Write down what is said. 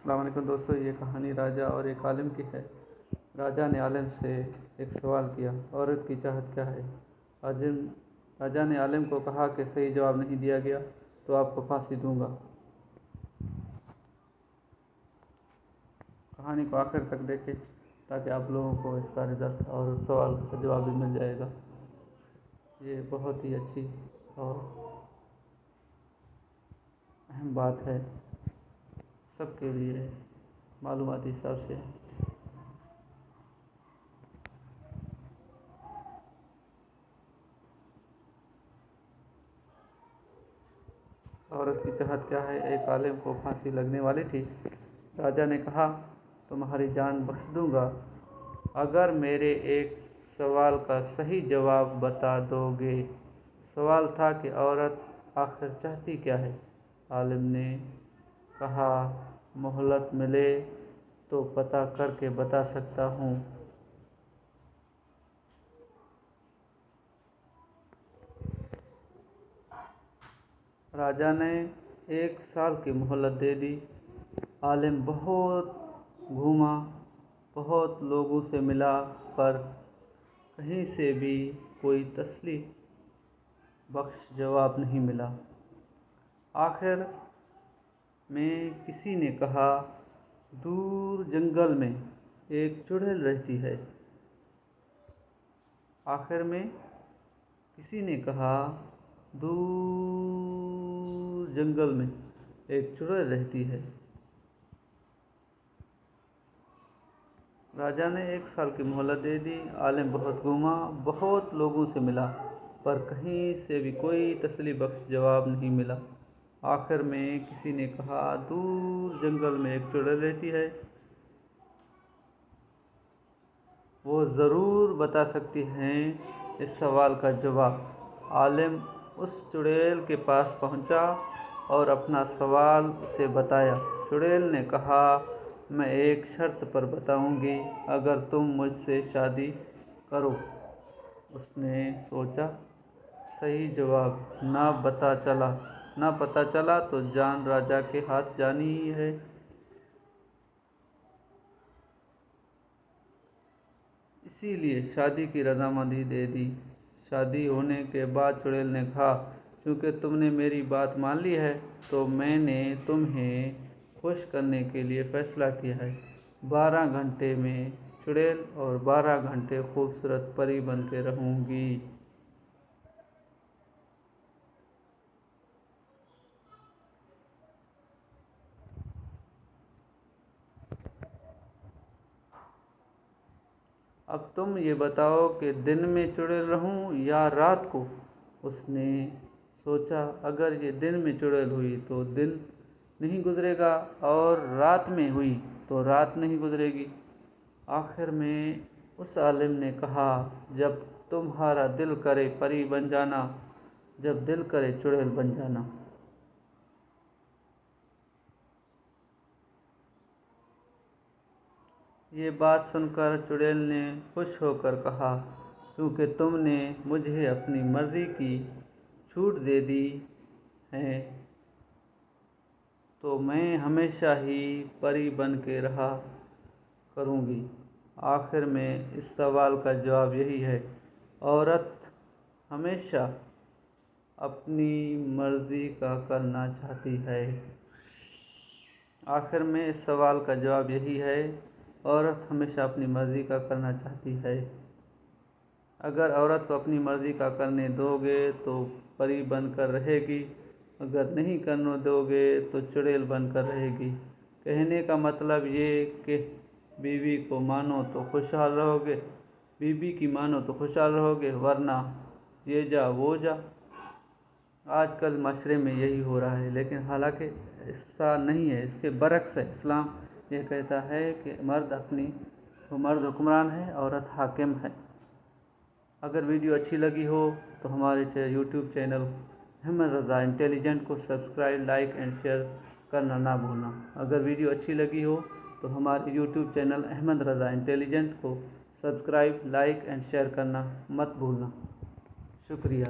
السلام علیکم دوستو، یہ کہانی راجا اور ایک عالم کی ہے۔ راجا نے عالم سے ایک سوال کیا، عورت کی چاہت کیا ہے؟ راجا نے عالم کو کہا کہ صحیح جواب نہیں دیا گیا تو آپ کو پھانسی دوں گا۔ کہانی کو آخر تک دیکھیں تاکہ آپ لوگوں کو اس کا رزلٹ اور سوال کا جواب بھی مل جائے گا۔ یہ بہت ہی اچھی اور اہم بات ہے، سب کے لیے معلوماتی حساب سے۔ عورت کی چاہت کیا ہے؟ ایک عالم کو پھانسی لگنے والی تھی۔ راجا نے کہا، تمہاری جان بخش دوں گا اگر میرے ایک سوال کا صحیح جواب بتا دو گے۔ سوال تھا کہ عورت آخر چاہتی کیا ہے؟ عالم نے کہا، مہلت ملے تو پتہ کر کے بتا سکتا ہوں۔ راجا نے 1 سال کی مہلت دے دی۔ عالم بہت گھوما، بہت لوگوں سے ملا، پر کہیں سے بھی کوئی تسلی بخش جواب نہیں ملا۔ آخر میں کسی نے کہا، دور جنگل میں ایک چڑیل رہتی ہے۔ راجا نے 1 سال کی مہلت دے دی۔ عالم بہت گھوما، بہت لوگوں سے ملا، پر کہیں سے بھی کوئی تسلی بخش جواب نہیں ملا۔ آخر میں کسی نے کہا، دور جنگل میں ایک چڑیل رہتی ہے، وہ ضرور بتا سکتی ہیں اس سوال کا جواب۔ عالم اس چڑیل کے پاس پہنچا اور اپنا سوال اسے بتایا۔ چڑیل نے کہا، میں ایک شرط پر بتاؤں گی، اگر تم مجھ سے شادی کرو۔ اس نے سوچا، صحیح جواب نہ پتا چلا تو جان راجا کے ہاتھ جانی ہی ہے۔ اسی لیے شادی کی رضامندی دے دی۔ شادی ہونے کے بعد چڑیل نے کہا، چونکہ تم نے میری بات مان لی ہے تو میں نے تمہیں خوش کرنے کے لیے فیصلہ کیا ہے۔ 12 گھنٹے میں چڑیل اور 12 گھنٹے خوبصورت پری بن کے رہوں گی۔ اب تم یہ بتاؤ کہ دن میں چڑیل رہوں یا رات کو؟ اس نے سوچا، اگر یہ دن میں چڑیل ہوئی تو دن نہیں گزرے گا، اور رات میں ہوئی تو رات نہیں گزرے گی۔ آخر میں اس عالم نے کہا، جب تمہارا دل کرے پری بن جانا، جب دل کرے چڑیل بن جانا۔ یہ بات سن کر چڑیل نے خوش ہو کر کہا، کیونکہ تم نے مجھے اپنی مرضی کی چھوٹ دے دی ہے تو میں ہمیشہ ہی پری بن کے رہا کروں گی۔ آخر میں اس سوال کا جواب یہی ہے، عورت ہمیشہ اپنی مرضی کا کرنا چاہتی ہے۔ آخر میں اس سوال کا جواب یہی ہے، عورت ہمیشہ اپنی مرضی کا کرنا چاہتی ہے۔ اگر عورت کو اپنی مرضی کا کرنے دو گے تو پری بن کر رہے گی، اگر نہیں کرنے دو گے تو چڑیل بن کر رہے گی۔ کہنے کا مطلب یہ کہ بیوی کی مانو تو خوشحال رہو گے، ورنہ یہ جا وہ جا۔ آج کل معاشرے میں یہی ہو رہا ہے، لیکن حالانکہ ایسا نہیں ہے، اس کے برعکس ہے۔ اسلام یہ کہتا ہے کہ مرد حکمران ہے، عورت حاکم ہے۔ اگر ویڈیو اچھی لگی ہو تو ہمارے YouTube channel Ahmad Raza intelligent کو سبسکرائب، لائک اینڈ شیئر کرنا نہ بھولنا۔ اگر ویڈیو اچھی لگی ہو تو ہمارے YouTube channel Ahmad Raza intelligent کو سبسکرائب، لائک اینڈ شیئر کرنا مت بھولنا۔ شکریہ۔